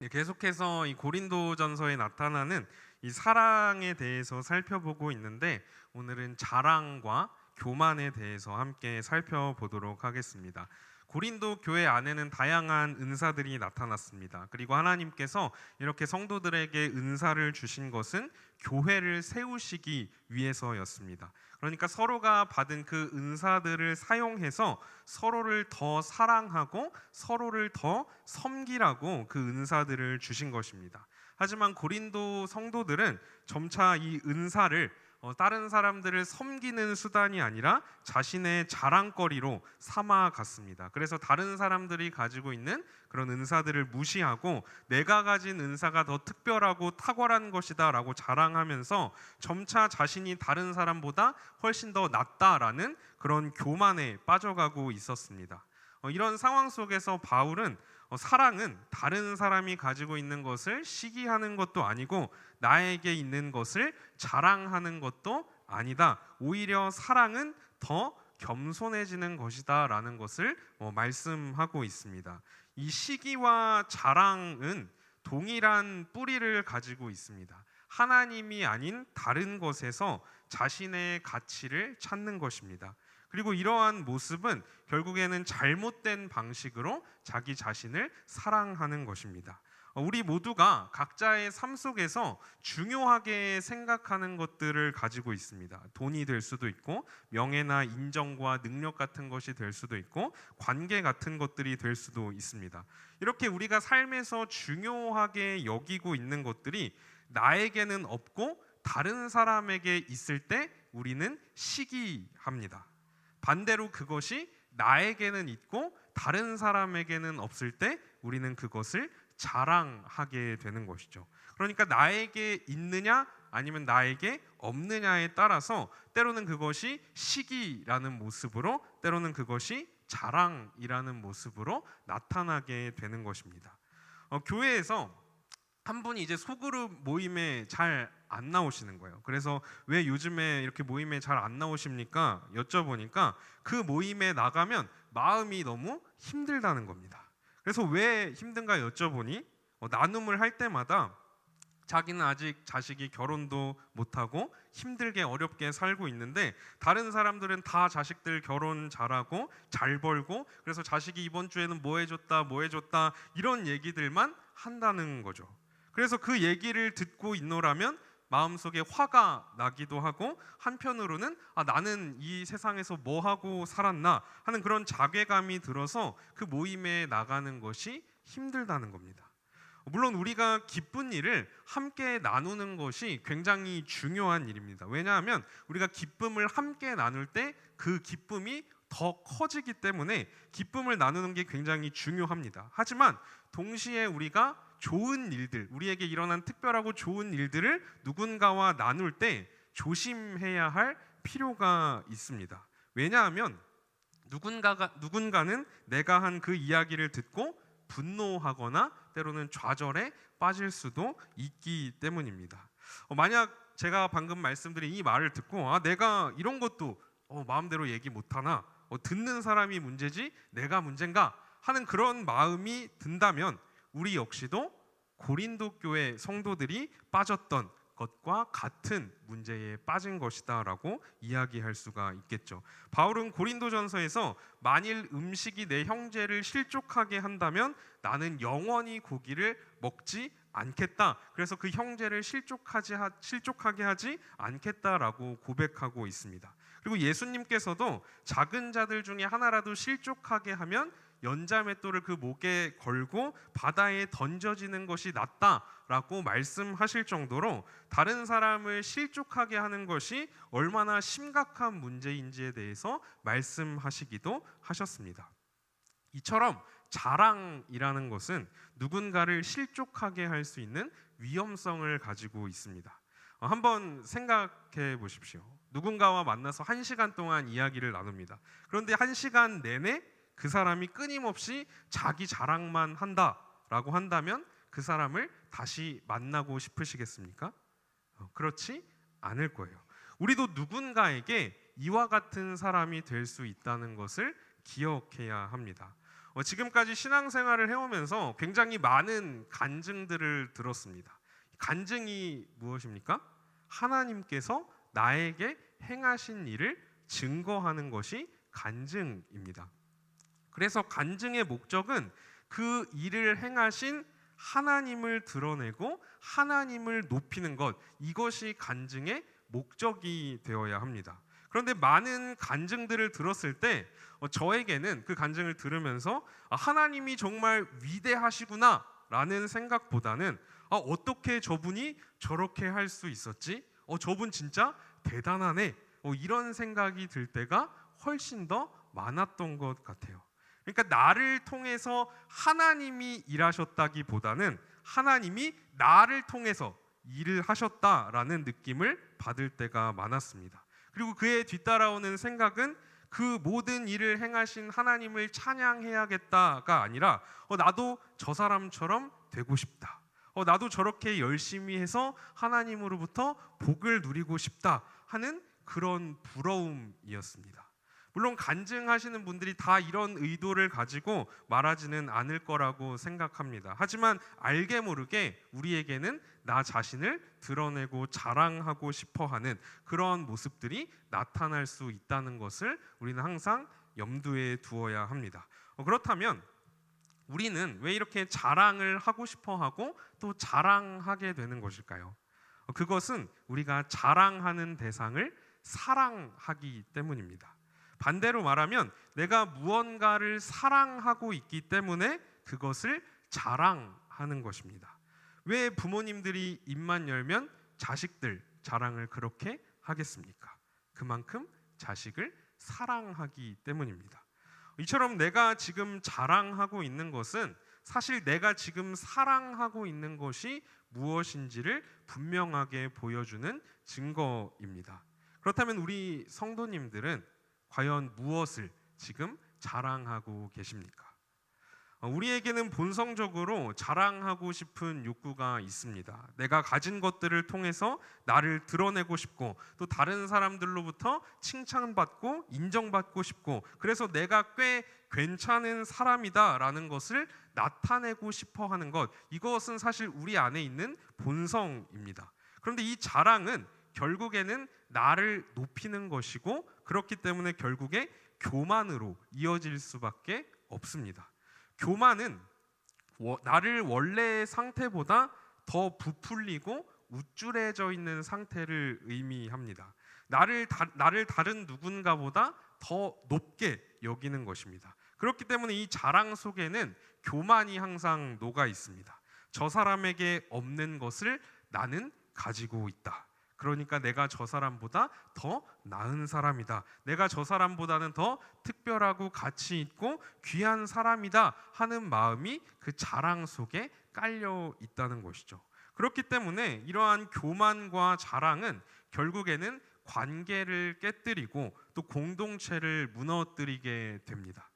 네, 계속해서 이 고린도전서에 나타나는 이 사랑에 대해서 살펴보고 있는데, 오늘은 자랑과 교만에 대해서 함께 살펴보도록 하겠습니다. 고린도 교회 안에는 다양한 은사들이 나타났습니다. 그리고 하나님께서 이렇게 성도들에게 은사를 주신 것은 교회를 세우시기 위해서였습니다. 그러니까 서로가 받은 그 은사들을 사용해서 서로를 더 사랑하고 서로를 더 섬기라고 그 은사들을 주신 것입니다. 하지만 고린도 성도들은 점차 이 은사를 다른 사람들을 섬기는 수단이 아니라 자신의 자랑거리로 삼아갔습니다. 그래서 다른 사람들이 가지고 있는 그런 은사들을 무시하고 내가 가진 은사가 더 특별하고 탁월한 것이다 라고 자랑하면서 점차 자신이 다른 사람보다 훨씬 더 낫다라는 그런 교만에 빠져가고 있었습니다. 이런 상황 속에서 바울은 사랑은 다른 사람이 가지고 있는 것을 시기하는 것도 아니고 나에게 있는 것을 자랑하는 것도 아니다. 오히려 사랑은 더 겸손해지는 것이다 라는 것을 말씀하고 있습니다. 이 시기와 자랑은 동일한 뿌리를 가지고 있습니다. 하나님이 아닌 다른 것에서 자신의 가치를 찾는 것입니다. 그리고 이러한 모습은 결국에는 잘못된 방식으로 자기 자신을 사랑하는 것입니다. 우리 모두가 각자의 삶 속에서 중요하게 생각하는 것들을 가지고 있습니다. 돈이 될 수도 있고 명예나 인정과 능력 같은 것이 될 수도 있고 관계 같은 것들이 될 수도 있습니다. 이렇게 우리가 삶에서 중요하게 여기고 있는 것들이 나에게는 없고 다른 사람에게 있을 때 우리는 시기합니다. 반대로 그것이 나에게는 있고 다른 사람에게는 없을 때 우리는 그것을 자랑하게 되는 것이죠. 그러니까 나에게 있느냐 아니면 나에게 없느냐에 따라서 때로는 그것이 시기라는 모습으로, 때로는 그것이 자랑이라는 모습으로 나타나게 되는 것입니다. 교회에서 한 분이 이제 소그룹 모임에 잘 안 나오시는 거예요. 그래서 왜 요즘에 이렇게 모임에 잘 안 나오십니까? 여쭤보니까 그 모임에 나가면 마음이 너무 힘들다는 겁니다. 그래서 왜 힘든가 여쭤보니 나눔을 할 때마다 자기는 아직 자식이 결혼도 못하고 힘들게 어렵게 살고 있는데 다른 사람들은 다 자식들 결혼 잘하고 잘 벌고 그래서 자식이 이번 주에는 뭐 해줬다 이런 얘기들만 한다는 거죠. 그래서 그 얘기를 듣고 있노라면 마음속에 화가 나기도 하고 한편으로는 나는 이 세상에서 뭐 하고 살았나 하는 그런 자괴감이 들어서 그 모임에 나가는 것이 힘들다는 겁니다. 물론 우리가 기쁜 일을 함께 나누는 것이 굉장히 중요한 일입니다. 왜냐하면 우리가 기쁨을 함께 나눌 때 그 기쁨이 더 커지기 때문에 기쁨을 나누는 게 굉장히 중요합니다. 하지만 동시에 우리가 좋은 일들, 우리에게 일어난 특별하고 좋은 일들을 누군가와 나눌 때 조심해야 할 필요가 있습니다. 왜냐하면 누군가는 내가 한 그 이야기를 듣고 분노하거나 때로는 좌절에 빠질 수도 있기 때문입니다. 만약 제가 방금 말씀드린 이 말을 듣고 내가 이런 것도 마음대로 얘기 못하나, 듣는 사람이 문제지 내가 문제인가 하는 그런 마음이 든다면 우리 역시도 고린도 교회 성도들이 빠졌던 것과 같은 문제에 빠진 것이다 라고 이야기할 수가 있겠죠. 바울은 고린도전서에서 만일 음식이 내 형제를 실족하게 한다면 나는 영원히 고기를 먹지 않겠다. 그래서 그 형제를 실족하게 하지 않겠다라고 고백하고 있습니다. 그리고 예수님께서도 작은 자들 중에 하나라도 실족하게 하면 연자맷돌을 그 목에 걸고 바다에 던져지는 것이 낫다라고 말씀하실 정도로 다른 사람을 실족하게 하는 것이 얼마나 심각한 문제인지에 대해서 말씀하시기도 하셨습니다. 이처럼 자랑이라는 것은 누군가를 실족하게 할 수 있는 위험성을 가지고 있습니다. 한번 생각해 보십시오. 누군가와 만나서 1시간 동안 이야기를 나눕니다. 그런데 1시간 내내 그 사람이 끊임없이 자기 자랑만 한다라고 한다면 그 사람을 다시 만나고 싶으시겠습니까? 그렇지 않을 거예요. 우리도 누군가에게 이와 같은 사람이 될 수 있다는 것을 기억해야 합니다. 지금까지 신앙생활을 해오면서 굉장히 많은 간증들을 들었습니다. 간증이 무엇입니까? 하나님께서 나에게 행하신 일을 증거하는 것이 간증입니다. 그래서 간증의 목적은 그 일을 행하신 하나님을 드러내고 하나님을 높이는 것, 이것이 간증의 목적이 되어야 합니다. 그런데 많은 간증들을 들었을 때 저에게는 그 간증을 들으면서 하나님이 정말 위대하시구나 라는 생각보다는 어떻게 저분이 저렇게 할 수 있었지? 저분 진짜 대단하네. 이런 생각이 들 때가 훨씬 더 많았던 것 같아요. 그러니까 나를 통해서 하나님이 일하셨다기보다는 하나님이 나를 통해서 일을 하셨다라는 느낌을 받을 때가 많았습니다. 그리고 그에 뒤따라오는 생각은 그 모든 일을 행하신 하나님을 찬양해야겠다가 아니라 나도 저 사람처럼 되고 싶다. 나도 저렇게 열심히 해서 하나님으로부터 복을 누리고 싶다 하는 그런 부러움이었습니다. 물론 간증하시는 분들이 다 이런 의도를 가지고 말하지는 않을 거라고 생각합니다. 하지만 알게 모르게 우리에게는 나 자신을 드러내고 자랑하고 싶어하는 그런 모습들이 나타날 수 있다는 것을 우리는 항상 염두에 두어야 합니다. 그렇다면 우리는 왜 이렇게 자랑을 하고 싶어하고 또 자랑하게 되는 것일까요? 그것은 우리가 자랑하는 대상을 사랑하기 때문입니다. 반대로 말하면 내가 무언가를 사랑하고 있기 때문에 그것을 자랑하는 것입니다. 왜 부모님들이 입만 열면 자식들 자랑을 그렇게 하겠습니까? 그만큼 자식을 사랑하기 때문입니다. 이처럼 내가 지금 자랑하고 있는 것은 사실 내가 지금 사랑하고 있는 것이 무엇인지를 분명하게 보여주는 증거입니다. 그렇다면 우리 성도님들은 과연 무엇을 지금 자랑하고 계십니까? 우리에게는 본성적으로 자랑하고 싶은 욕구가 있습니다. 내가 가진 것들을 통해서 나를 드러내고 싶고 또 다른 사람들로부터 칭찬받고 인정받고 싶고 그래서 내가 꽤 괜찮은 사람이다라는 것을 나타내고 싶어 하는 것, 이것은 사실 우리 안에 있는 본성입니다. 그런데 이 자랑은 결국에는 나를 높이는 것이고 그렇기 때문에 결국에 교만으로 이어질 수밖에 없습니다. 교만은 나를 원래의 상태보다 더 부풀리고 우쭐해져 있는 상태를 의미합니다. 나를 다른 누군가보다 더 높게 여기는 것입니다. 그렇기 때문에 이 자랑 속에는 교만이 항상 녹아 있습니다. 저 사람에게 없는 것을 나는 가지고 있다. 그러니까 내가 저 사람보다 더 나은 사람이다. 내가 저 사람보다는 더 특별하고 가치 있고 귀한 사람이다 하는 마음이 그 자랑 속에 깔려 있다는 것이죠. 그렇기 때문에 이러한 교만과 자랑은 결국에는 관계를 깨뜨리고 또 공동체를 무너뜨리게 됩니다.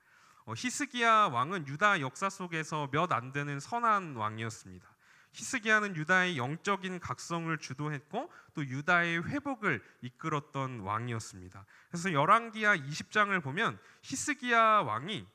히스기야 왕은 유다 역사 속에서 몇 안 되는 선한 왕이었습니다. 히스기야는 유다의 영적인 각성을 주도했고 또 유다의 회복을 이끌었던 왕이었습니다. 그래서 열왕기하 20장을 보면 히스기야 왕이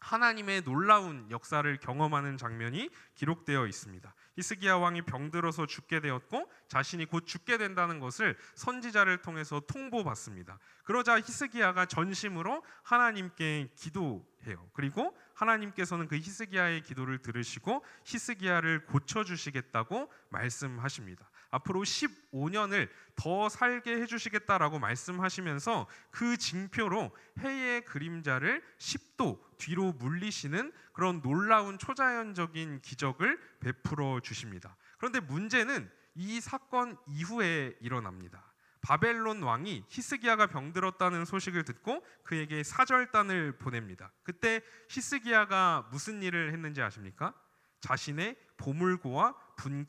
하나님의 놀라운 역사를 경험하는 장면이 기록되어 있습니다. 히스기야 왕이 병들어서 죽게 되었고 자신이 곧 죽게 된다는 것을 선지자를 통해서 통보받습니다. 그러자 히스기야가 전심으로 하나님께 기도해요. 그리고 하나님께서는 그 히스기야의 기도를 들으시고 히스기야를 고쳐주시겠다고 말씀하십니다. 앞으로 15년을 더 살게 해주시겠다라고 말씀하시면서 그 징표로 해의 그림자를 10도 뒤로 물리시는 그런 놀라운 초자연적인 기적을 베풀어 주십니다. 그런데 문제는 이 사건 이후에 일어납니다. 바벨론 왕이 히스기야가 병들었다는 소식을 듣고 그에게 사절단을 보냅니다. 그때 히스기야가 무슨 일을 했는지 아십니까? 자신의 보물고와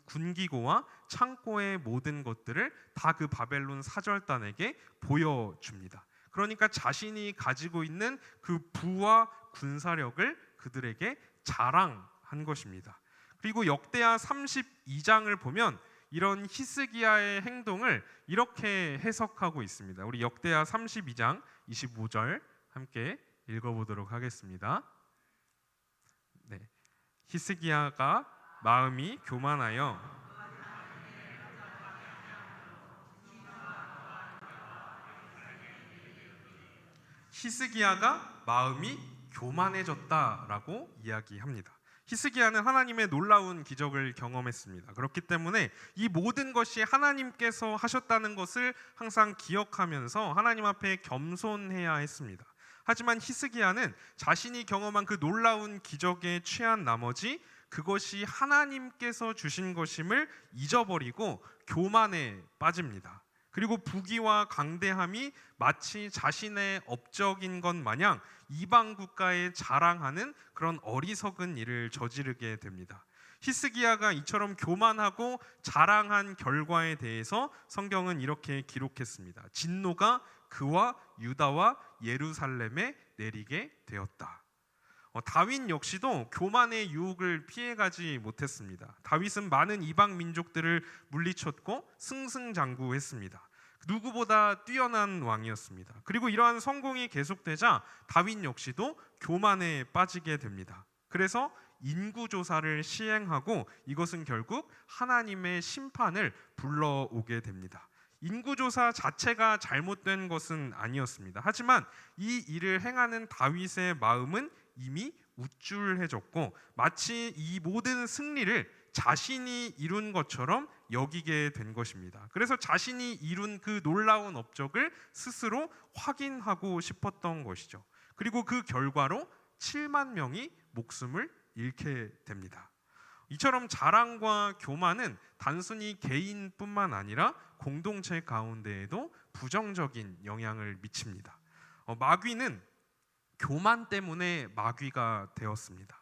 군기고와 창고의 모든 것들을 다 그 바벨론 사절단에게 보여줍니다. 그러니까 자신이 가지고 있는 그 부와 군사력을 그들에게 자랑한 것입니다. 그리고 역대하 32장을 보면 이런 히스기야의 행동을 이렇게 해석하고 있습니다. 우리 역대하 32장 25절 함께 읽어보도록 하겠습니다. 히스기야가 마음이 교만하여 히스기야가 마음이 교만해졌다라고 이야기합니다. 히스기야는 하나님의 놀라운 기적을 경험했습니다. 그렇기 때문에 이 모든 것이 하나님께서 하셨다는 것을 항상 기억하면서 하나님 앞에 겸손해야 했습니다. 하지만 히스기야는 자신이 경험한 그 놀라운 기적에 취한 나머지 그것이 하나님께서 주신 것임을 잊어버리고 교만에 빠집니다. 그리고 부귀와 강대함이 마치 자신의 업적인 것 마냥 이방 국가에 자랑하는 그런 어리석은 일을 저지르게 됩니다. 히스기야가 이처럼 교만하고 자랑한 결과에 대해서 성경은 이렇게 기록했습니다. 진노가 그와 유다와 예루살렘에 내리게 되었다. 다윗 역시도 교만의 유혹을 피해가지 못했습니다. 다윗은 많은 이방 민족들을 물리쳤고 승승장구했습니다. 누구보다 뛰어난 왕이었습니다. 그리고 이러한 성공이 계속되자 다윗 역시도 교만에 빠지게 됩니다. 그래서 인구조사를 시행하고 이것은 결국 하나님의 심판을 불러오게 됩니다. 인구조사 자체가 잘못된 것은 아니었습니다. 하지만 이 일을 행하는 다윗의 마음은 이미 우쭐해졌고 마치 이 모든 승리를 자신이 이룬 것처럼 여기게 된 것입니다. 그래서 자신이 이룬 그 놀라운 업적을 스스로 확인하고 싶었던 것이죠. 그리고 그 결과로 7만 명이 목숨을 잃게 됩니다. 이처럼 자랑과 교만은 단순히 개인뿐만 아니라 공동체 가운데에도 부정적인 영향을 미칩니다. 마귀는 교만 때문에 마귀가 되었습니다.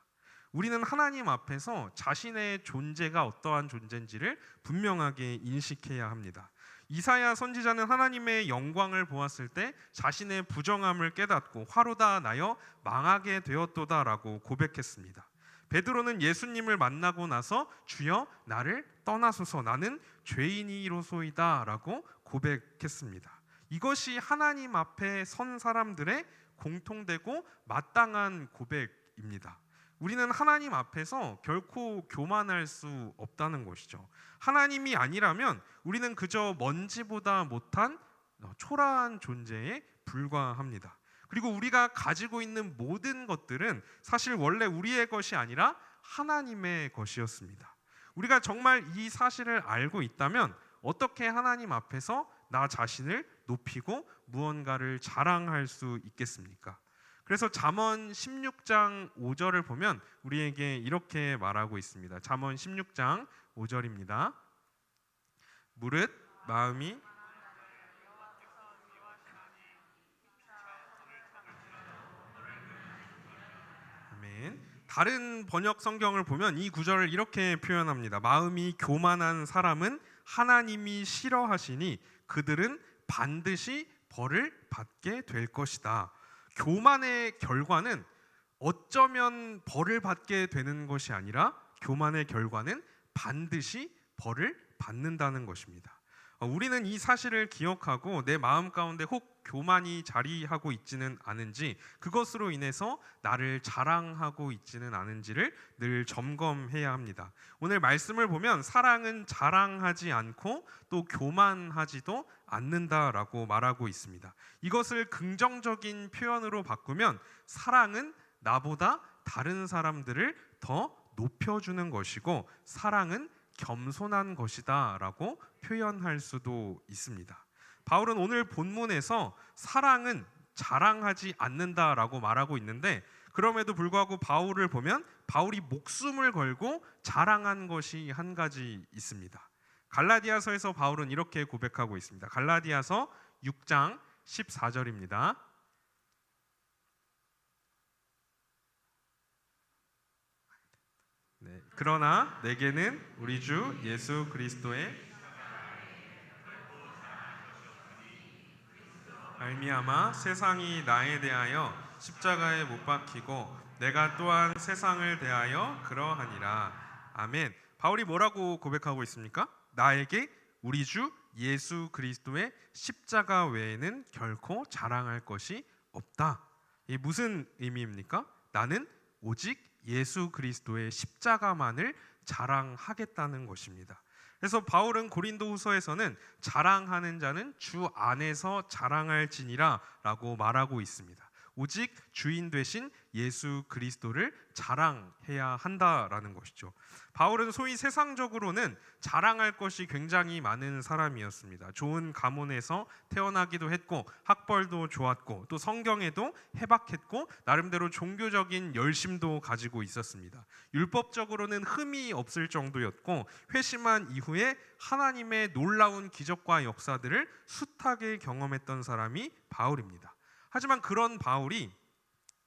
우리는 하나님 앞에서 자신의 존재가 어떠한 존재인지를 분명하게 인식해야 합니다. 이사야 선지자는 하나님의 영광을 보았을 때 자신의 부정함을 깨닫고 화로다 나여 망하게 되었도다라고 고백했습니다. 베드로는 예수님을 만나고 나서 주여 나를 떠나소서 나는 죄인이로소이다라고 고백했습니다. 이것이 하나님 앞에 선 사람들의 공통되고 마땅한 고백입니다. 우리는 하나님 앞에서 결코 교만할 수 없다는 것이죠. 하나님이 아니라면 우리는 그저 먼지보다 못한 초라한 존재에 불과합니다. 그리고 우리가 가지고 있는 모든 것들은 사실 원래 우리의 것이 아니라 하나님의 것이었습니다. 우리가 정말 이 사실을 알고 있다면 어떻게 하나님 앞에서 나 자신을 높이고 무언가를 자랑할 수 있겠습니까? 그래서 잠언 16장 5절을 보면 우리에게 이렇게 말하고 있습니다. 잠언 16장 5절입니다. 무릇 마음이 아멘. 다른 번역 성경을 보면 이 구절을 이렇게 표현합니다. 마음이 교만한 사람은 하나님이 싫어하시니 그들은 반드시 벌을 받게 될 것이다. 교만의 결과는 어쩌면 벌을 받게 되는 것이 아니라 교만의 결과는 반드시 벌을 받는다는 것입니다. 우리는 이 사실을 기억하고 내 마음 가운데 혹 교만이 자리하고 있지는 않은지 그것으로 인해서 나를 자랑하고 있지는 않은지를 늘 점검해야 합니다. 오늘 말씀을 보면 사랑은 자랑하지 않고 또 교만하지도 않는다라고 말하고 있습니다. 이것을 긍정적인 표현으로 바꾸면 사랑은 나보다 다른 사람들을 더 높여주는 것이고 사랑은 겸손한 것이다 라고 표현할 수도 있습니다. 바울은 오늘 본문에서 사랑은 자랑하지 않는다라고 말하고 있는데 그럼에도 불구하고 바울을 보면 바울이 목숨을 걸고 자랑한 것이 한 가지 있습니다. 갈라디아서에서 바울은 이렇게 고백하고 있습니다. 갈라디아서 6장 14절입니다. 네, 그러나 내게는 우리 주 예수 그리스도의 말미암아 세상이 나에 대하여 십자가에 못 박히고 내가 또한 세상을 대하여 그러하니라. 아멘. 바울이 뭐라고 고백하고 있습니까? 나에게 우리 주 예수 그리스도의 십자가 외에는 결코 자랑할 것이 없다. 이게 무슨 의미입니까? 나는 오직 예수 그리스도의 십자가만을 자랑하겠다는 것입니다. 그래서 바울은 고린도후서에서는 자랑하는 자는 주 안에서 자랑할지니라라고 말하고 있습니다. 오직 주인 되신 예수 그리스도를 자랑해야 한다라는 것이죠. 바울은 소위 세상적으로는 자랑할 것이 굉장히 많은 사람이었습니다. 좋은 가문에서 태어나기도 했고 학벌도 좋았고 또 성경에도 해박했고 나름대로 종교적인 열심도 가지고 있었습니다. 율법적으로는 흠이 없을 정도였고 회심한 이후에 하나님의 놀라운 기적과 역사들을 숱하게 경험했던 사람이 바울입니다. 하지만 그런 바울이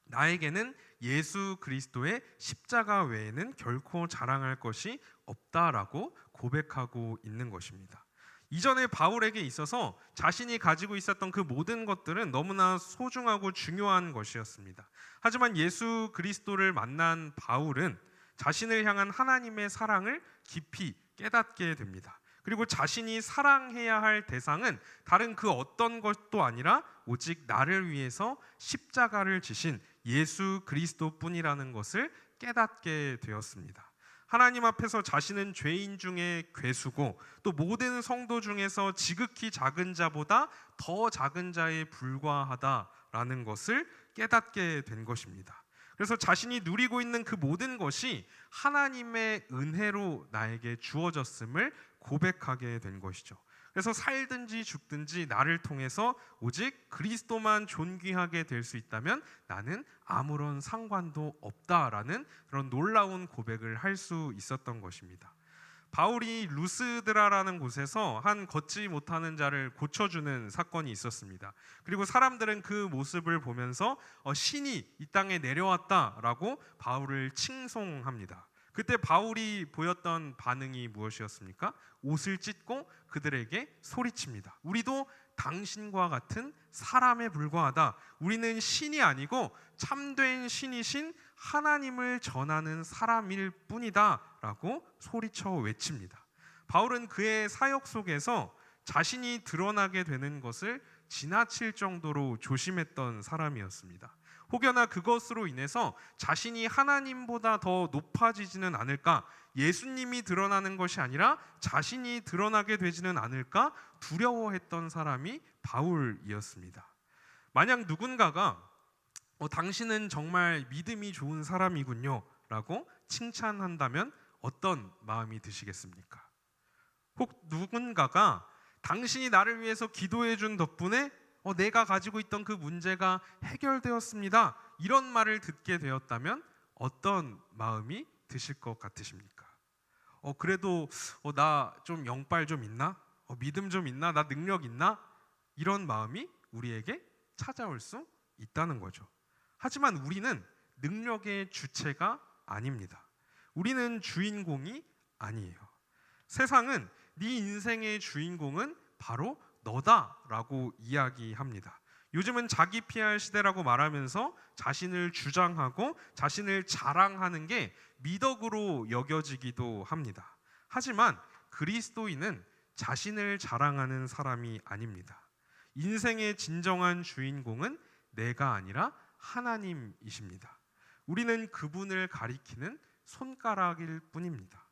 나에게는 예수 그리스도의 십자가 외에는 결코 자랑할 것이 없다라고 고백하고 있는 것입니다. 이전에 바울에게 있어서 자신이 가지고 있었던 그 모든 것들은 너무나 소중하고 중요한 것이었습니다. 하지만 예수 그리스도를 만난 바울은 자신을 향한 하나님의 사랑을 깊이 깨닫게 됩니다. 그리고 자신이 사랑해야 할 대상은 다른 그 어떤 것도 아니라 오직 나를 위해서 십자가를 지신 예수 그리스도뿐이라는 것을 깨닫게 되었습니다. 하나님 앞에서 자신은 죄인 중에 괴수고 또 모든 성도 중에서 지극히 작은 자보다 더 작은 자에 불과하다라는 것을 깨닫게 된 것입니다. 그래서 자신이 누리고 있는 그 모든 것이 하나님의 은혜로 나에게 주어졌음을 고백하게 된 것이죠. 그래서 살든지 죽든지 나를 통해서 오직 그리스도만 존귀하게 될 수 있다면 나는 아무런 상관도 없다라는 그런 놀라운 고백을 할 수 있었던 것입니다. 바울이 루스드라라는 곳에서 한 걷지 못하는 자를 고쳐주는 사건이 있었습니다. 그리고 사람들은 그 모습을 보면서 신이 이 땅에 내려왔다라고 바울을 칭송합니다. 그때 바울이 보였던 반응이 무엇이었습니까? 옷을 찢고 그들에게 소리칩니다. 우리도 당신과 같은 사람에 불과하다. 우리는 신이 아니고 참된 신이신 하나님을 전하는 사람일 뿐이다 라고 소리쳐 외칩니다. 바울은 그의 사역 속에서 자신이 드러나게 되는 것을 지나칠 정도로 조심했던 사람이었습니다. 혹여나 그것으로 인해서 자신이 하나님보다 더 높아지지는 않을까, 예수님이 드러나는 것이 아니라 자신이 드러나게 되지는 않을까 두려워했던 사람이 바울이었습니다. 만약 누군가가 당신은 정말 믿음이 좋은 사람이군요 라고 칭찬한다면 어떤 마음이 드시겠습니까? 혹 누군가가 당신이 나를 위해서 기도해 준 덕분에 내가 가지고 있던 그 문제가 해결되었습니다. 이런 말을 듣게 되었다면 어떤 마음이 드실 것 같으십니까? 그래도 나 좀 영빨 좀 있나? 믿음 좀 있나? 나 능력 있나? 이런 마음이 우리에게 찾아올 수 있다는 거죠. 하지만 우리는 능력의 주체가 아닙니다. 우리는 주인공이 아니에요. 세상은 네 인생의 주인공은 바로 너다라고 이야기합니다. 요즘은 자기 PR 시대라고 말하면서 자신을 주장하고 자신을 자랑하는 게 미덕으로 여겨지기도 합니다. 하지만 그리스도인은 자신을 자랑하는 사람이 아닙니다. 인생의 진정한 주인공은 내가 아니라 하나님이십니다. 우리는 그분을 가리키는 손가락일 뿐입니다.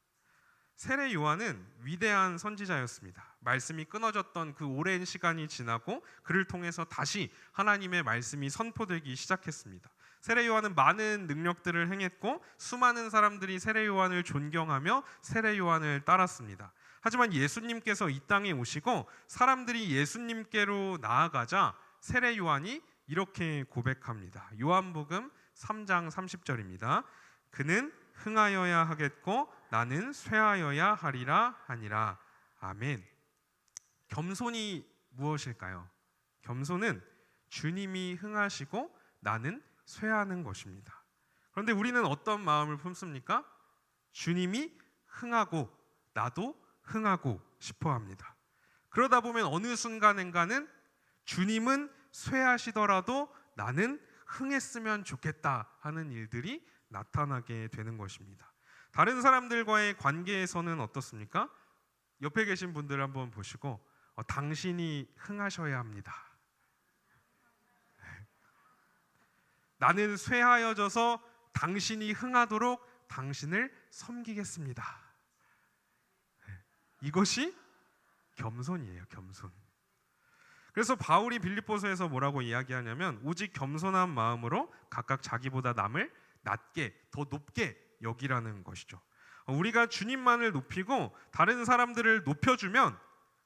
세례 요한은 위대한 선지자였습니다. 말씀이 끊어졌던 그 오랜 시간이 지나고 그를 통해서 다시 하나님의 말씀이 선포되기 시작했습니다. 세례 요한은 많은 능력들을 행했고 수많은 사람들이 세례 요한을 존경하며 세례 요한을 따랐습니다. 하지만 예수님께서 이 땅에 오시고 사람들이 예수님께로 나아가자 세례 요한이 이렇게 고백합니다. 요한복음 3장 30절입니다. 그는 흥하여야 하겠고 나는 쇠하여야 하리라 하니라. 아멘. 겸손이 무엇일까요? 겸손은 주님이 흥하시고 나는 쇠하는 것입니다. 그런데 우리는 어떤 마음을 품습니까? 주님이 흥하고 나도 흥하고 싶어 합니다. 그러다 보면 어느 순간인가는 주님은 쇠하시더라도 나는 흥했으면 좋겠다 하는 일들이 나타나게 되는 것입니다. 다른 사람들과의 관계에서는 어떻습니까? 옆에 계신 분들 한번 보시고 당신이 흥하셔야 합니다. 나는 쇠하여져서 당신이 흥하도록 당신을 섬기겠습니다. 이것이 겸손이에요. 겸손. 그래서 바울이 빌립보서에서 뭐라고 이야기하냐면 오직 겸손한 마음으로 각각 자기보다 남을 낮게 더 높게 여기라는 것이죠. 우리가 주님만을 높이고 다른 사람들을 높여주면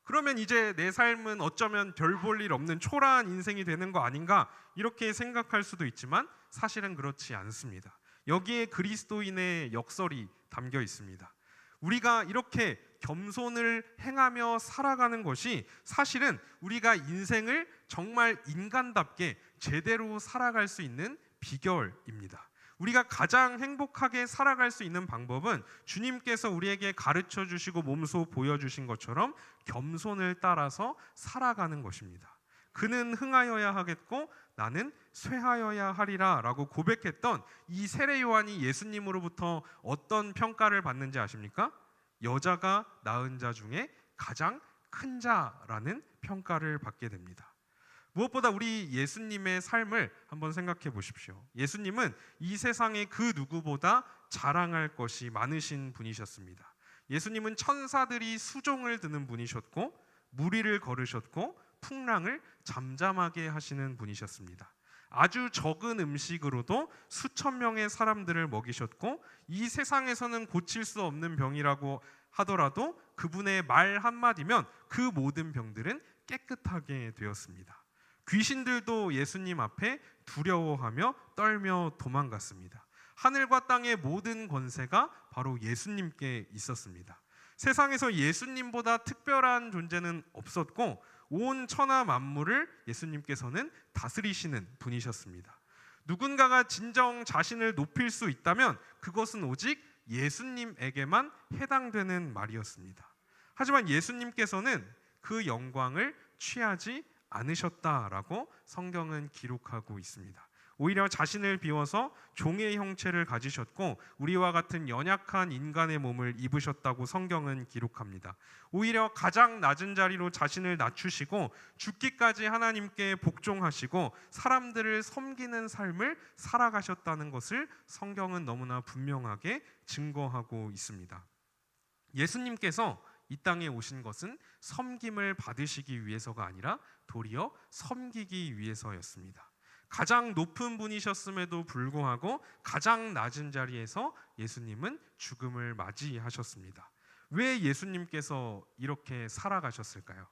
그러면 이제 내 삶은 어쩌면 별 볼 일 없는 초라한 인생이 되는 거 아닌가 이렇게 생각할 수도 있지만 사실은 그렇지 않습니다. 여기에 그리스도인의 역설이 담겨 있습니다. 우리가 이렇게 겸손을 행하며 살아가는 것이 사실은 우리가 인생을 정말 인간답게 제대로 살아갈 수 있는 비결입니다. 우리가 가장 행복하게 살아갈 수 있는 방법은 주님께서 우리에게 가르쳐 주시고 몸소 보여주신 것처럼 겸손을 따라서 살아가는 것입니다. 그는 흥하여야 하겠고 나는 쇠하여야 하리라 라고 고백했던 이 세례 요한이 예수님으로부터 어떤 평가를 받는지 아십니까? 여자가 낳은 자 중에 가장 큰 자라는 평가를 받게 됩니다. 무엇보다 우리 예수님의 삶을 한번 생각해 보십시오. 예수님은 이 세상의 그 누구보다 자랑할 것이 많으신 분이셨습니다. 예수님은 천사들이 수종을 드는 분이셨고 무리를 걸으셨고 풍랑을 잠잠하게 하시는 분이셨습니다. 아주 적은 음식으로도 수천 명의 사람들을 먹이셨고 이 세상에서는 고칠 수 없는 병이라고 하더라도 그분의 말 한마디면 그 모든 병들은 깨끗하게 되었습니다. 귀신들도 예수님 앞에 두려워하며 떨며 도망갔습니다. 하늘과 땅의 모든 권세가 바로 예수님께 있었습니다. 세상에서 예수님보다 특별한 존재는 없었고 온 천하 만물을 예수님께서는 다스리시는 분이셨습니다. 누군가가 진정 자신을 높일 수 있다면 그것은 오직 예수님에게만 해당되는 말이었습니다. 하지만 예수님께서는 그 영광을 취하지 않으셨다라고 성경은 기록하고 있습니다. 오히려 자신을 비워서 종의 형체를 가지셨고 우리와 같은 연약한 인간의 몸을 입으셨다고 성경은 기록합니다. 오히려 가장 낮은 자리로 자신을 낮추시고 죽기까지 하나님께 복종하시고 사람들을 섬기는 삶을 살아가셨다는 것을 성경은 너무나 분명하게 증거하고 있습니다. 예수님께서 이 땅에 오신 것은 섬김을 받으시기 위해서가 아니라 도리어 섬기기 위해서였습니다. 가장 높은 분이셨음에도 불구하고 가장 낮은 자리에서 예수님은 죽음을 맞이하셨습니다. 왜 예수님께서 이렇게 살아가셨을까요?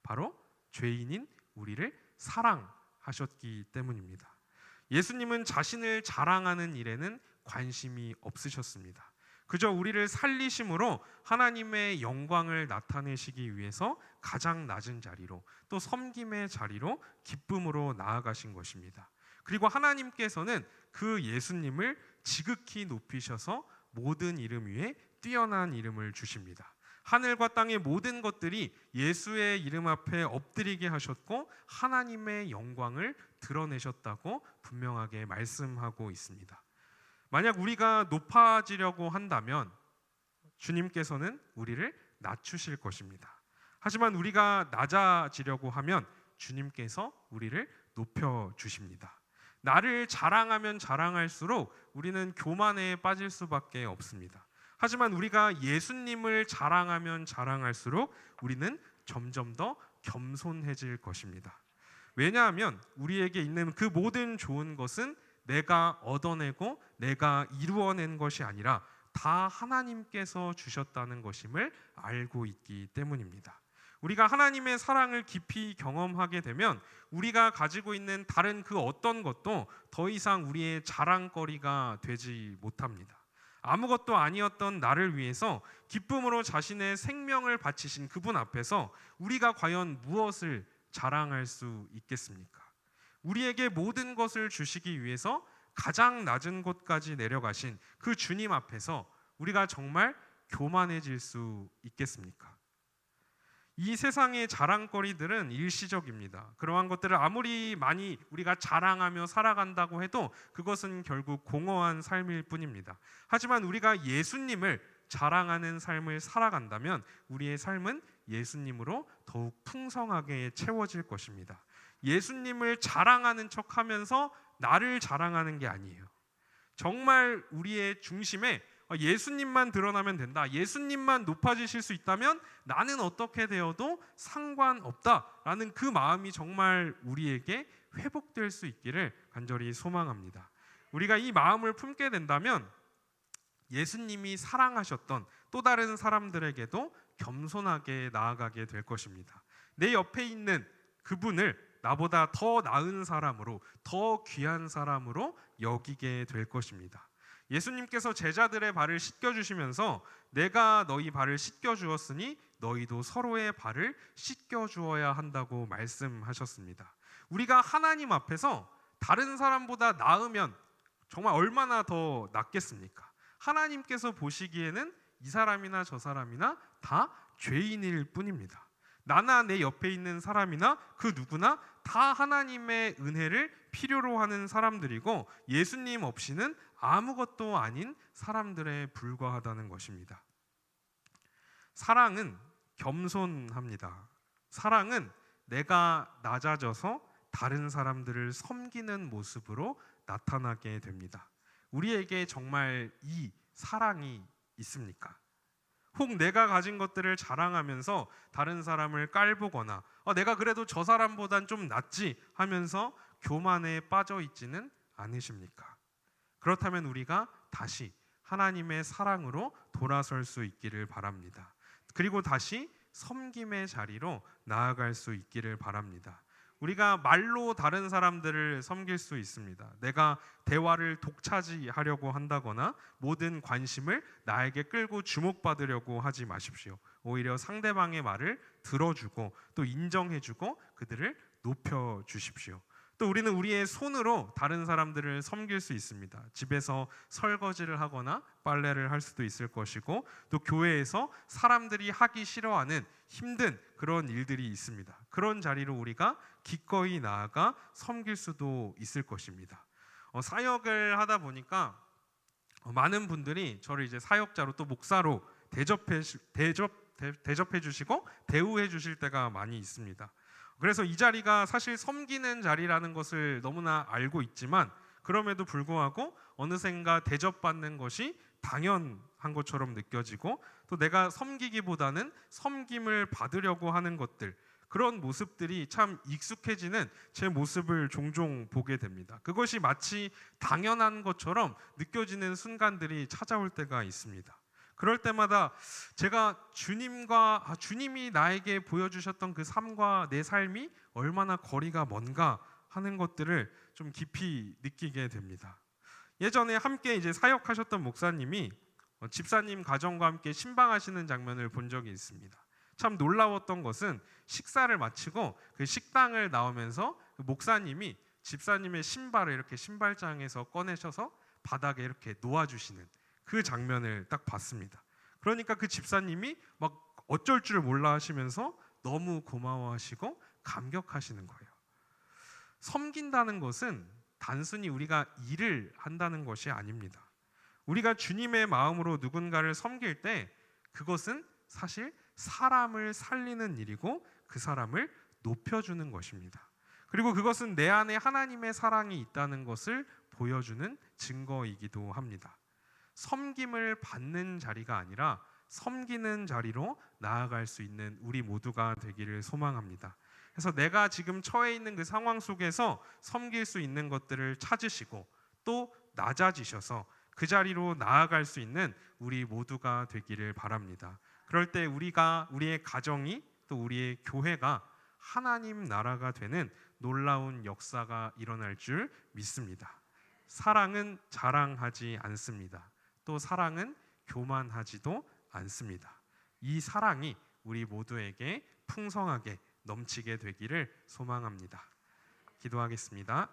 바로 죄인인 우리를 사랑하셨기 때문입니다. 예수님은 자신을 자랑하는 일에는 관심이 없으셨습니다. 그저 우리를 살리심으로 하나님의 영광을 나타내시기 위해서 가장 낮은 자리로 또 섬김의 자리로 기쁨으로 나아가신 것입니다. 그리고 하나님께서는 그 예수님을 지극히 높이셔서 모든 이름 위에 뛰어난 이름을 주십니다. 하늘과 땅의 모든 것들이 예수의 이름 앞에 엎드리게 하셨고 하나님의 영광을 드러내셨다고 분명하게 말씀하고 있습니다. 만약 우리가 높아지려고 한다면 주님께서는 우리를 낮추실 것입니다. 하지만 우리가 낮아지려고 하면 주님께서 우리를 높여주십니다. 나를 자랑하면 자랑할수록 우리는 교만에 빠질 수밖에 없습니다. 하지만 우리가 예수님을 자랑하면 자랑할수록 우리는 점점 더 겸손해질 것입니다. 왜냐하면 우리에게 있는 그 모든 좋은 것은 내가 얻어내고 내가 이루어낸 것이 아니라 다 하나님께서 주셨다는 것임을 알고 있기 때문입니다. 우리가 하나님의 사랑을 깊이 경험하게 되면 우리가 가지고 있는 다른 그 어떤 것도 더 이상 우리의 자랑거리가 되지 못합니다. 아무것도 아니었던 나를 위해서 기쁨으로 자신의 생명을 바치신 그분 앞에서 우리가 과연 무엇을 자랑할 수 있겠습니까? 우리에게 모든 것을 주시기 위해서 가장 낮은 곳까지 내려가신 그 주님 앞에서 우리가 정말 교만해질 수 있겠습니까? 이 세상의 자랑거리들은 일시적입니다. 그러한 것들을 아무리 많이 우리가 자랑하며 살아간다고 해도 그것은 결국 공허한 삶일 뿐입니다. 하지만 우리가 예수님을 자랑하는 삶을 살아간다면 우리의 삶은 예수님으로 더욱 풍성하게 채워질 것입니다. 예수님을 자랑하는 척하면서 나를 자랑하는 게 아니에요. 정말 우리의 중심에 예수님만 드러나면 된다. 예수님만 높아지실 수 있다면 나는 어떻게 되어도 상관없다라는 그 마음이 정말 우리에게 회복될 수 있기를 간절히 소망합니다. 우리가 이 마음을 품게 된다면 예수님이 사랑하셨던 또 다른 사람들에게도 겸손하게 나아가게 될 것입니다. 내 옆에 있는 그분을 나보다 더 나은 사람으로, 더 귀한 사람으로 여기게 될 것입니다. 예수님께서 제자들의 발을 씻겨주시면서 내가 너희 발을 씻겨주었으니 너희도 서로의 발을 씻겨주어야 한다고 말씀하셨습니다. 우리가 하나님 앞에서 다른 사람보다 나으면 정말 얼마나 더 낫겠습니까? 하나님께서 보시기에는 이 사람이나 저 사람이나 다 죄인일 뿐입니다. 나나 내 옆에 있는 사람이나 그 누구나 다 하나님의 은혜를 필요로 하는 사람들이고 예수님 없이는 아무것도 아닌 사람들에 불과하다는 것입니다. 사랑은 겸손합니다. 사랑은 내가 낮아져서 다른 사람들을 섬기는 모습으로 나타나게 됩니다. 우리에게 정말 이 사랑이 있습니까? 혹 내가 가진 것들을 자랑하면서 다른 사람을 깔보거나 내가 그래도 저 사람보단 좀 낫지 하면서 교만에 빠져 있지는 않으십니까? 그렇다면 우리가 다시 하나님의 사랑으로 돌아설 수 있기를 바랍니다. 그리고 다시 섬김의 자리로 나아갈 수 있기를 바랍니다. 우리가 말로 다른 사람들을 섬길 수 있습니다. 내가 대화를 독차지하려고 한다거나 모든 관심을 나에게 끌고 주목받으려고 하지 마십시오. 오히려 상대방의 말을 들어주고 또 인정해주고 그들을 높여주십시오. 또 우리는 우리의 손으로 다른 사람들을 섬길 수 있습니다. 집에서 설거지를 하거나 빨래를 할 수도 있을 것이고 또 교회에서 사람들이 하기 싫어하는 힘든 그런 일들이 있습니다. 그런 자리로 우리가 기꺼이 나아가 섬길 수도 있을 것입니다. 사역을 하다 보니까 많은 분들이 저를 이제 사역자로 또 목사로 대접해 주시고 대우해 주실 때가 많이 있습니다. 그래서 이 자리가 사실 섬기는 자리라는 것을 너무나 알고 있지만 그럼에도 불구하고 어느샌가 대접받는 것이 당연한 것처럼 느껴지고 또 내가 섬기기보다는 섬김을 받으려고 하는 것들 그런 모습들이 참 익숙해지는 제 모습을 종종 보게 됩니다. 그것이 마치 당연한 것처럼 느껴지는 순간들이 찾아올 때가 있습니다. 그럴 때마다 제가 주님이 나에게 보여주셨던 그 삶과 내 삶이 얼마나 거리가 먼가 하는 것들을 좀 깊이 느끼게 됩니다. 예전에 함께 이제 사역하셨던 목사님이 집사님 가정과 함께 신방하시는 장면을 본 적이 있습니다. 참 놀라웠던 것은 식사를 마치고 그 식당을 나오면서 그 목사님이 집사님의 신발을 이렇게 신발장에서 꺼내셔서 바닥에 이렇게 놓아주시는 그 장면을 딱 봤습니다. 그러니까 그 집사님이 막 어쩔 줄 몰라 하시면서 너무 고마워하시고 감격하시는 거예요. 섬긴다는 것은 단순히 우리가 일을 한다는 것이 아닙니다. 우리가 주님의 마음으로 누군가를 섬길 때 그것은 사실 사람을 살리는 일이고 그 사람을 높여주는 것입니다. 그리고 그것은 내 안에 하나님의 사랑이 있다는 것을 보여주는 증거이기도 합니다. 섬김을 받는 자리가 아니라 섬기는 자리로 나아갈 수 있는 우리 모두가 되기를 소망합니다. 그래서 내가 지금 처해 있는 그 상황 속에서 섬길 수 있는 것들을 찾으시고 또 낮아지셔서 그 자리로 나아갈 수 있는 우리 모두가 되기를 바랍니다. 그럴 때 우리의 가정이 또 우리의 교회가 하나님 나라가 되는 놀라운 역사가 일어날 줄 믿습니다. 사랑은 자랑하지 않습니다. 또 사랑은 교만하지도 않습니다. 이 사랑이 우리 모두에게 풍성하게 넘치게 되기를 소망합니다. 기도하겠습니다.